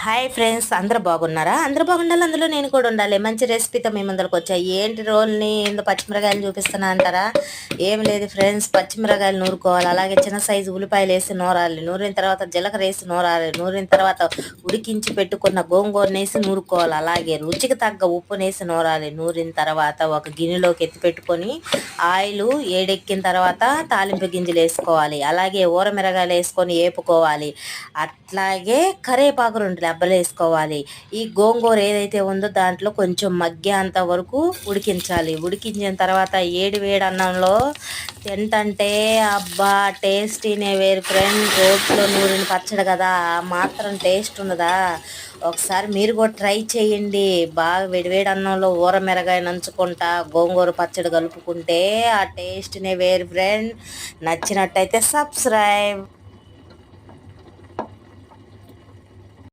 Hi friends, అందరూ బాగున్నారా? అందరూ బాగుండాలి, అందులో నేను కూడా ఉండాలి. మంచి రెసిపీతో మీ ముందరకు వచ్చా. ఏంటి రోల్ని ఏందో పచ్చిమిరకాయలు చూపిస్తున్నా అంటారా? ఏం లేదు ఫ్రెండ్స్, పచ్చిమిరకాయలు నూరుకోవాలి. అలాగే చిన్న సైజు ఉల్లిపాయలు వేసి నూరాలి. నూరిన తర్వాత జీలకర్ర వేసి నూరాలి. నూరిన తర్వాత ఉడికించి పెట్టుకున్న గోంగూరను వేసి నూరుకోవాలి. అలాగే రుచికి తగ్గ ఉప్పునేసి నూరాలి. నూరిన తర్వాత ఒక గిన్నెలోకి ఎత్తి పెట్టుకొని ఆయిల్ ఏడెక్కిన తర్వాత తాలింపు గింజలు వేసుకోవాలి. అలాగే ఊరమిరగాయలు వేసుకొని వేపుకోవాలి. అట్లాగే కరివేపాకు 2 రెబ్బలు వేసుకోవాలి. ఈ గోంగూర ఏదైతే ఉందో దాంట్లో కొంచెం మగ్గేంత వరకు ఉడికించాలి. ఉడికించిన తర్వాత వేడి అన్నంలో తింటంటే అబ్బా టేస్టీనే వేరు ఫ్రెండ్. రోట్లో నూరిన పచ్చడి కదా, మాత్రం టేస్ట్ ఉన్నదా? ఒకసారి మీరు కూడా ట్రై చేయండి. బాగా వేడి అన్నంలో ఊరమిరగాయ నంచుకుంటా గోంగూర పచ్చడి కలుపుకుంటే ఆ టేస్ట్నే వేరు ఫ్రెండ్. నచ్చినట్టయితే సబ్స్క్రైబ్.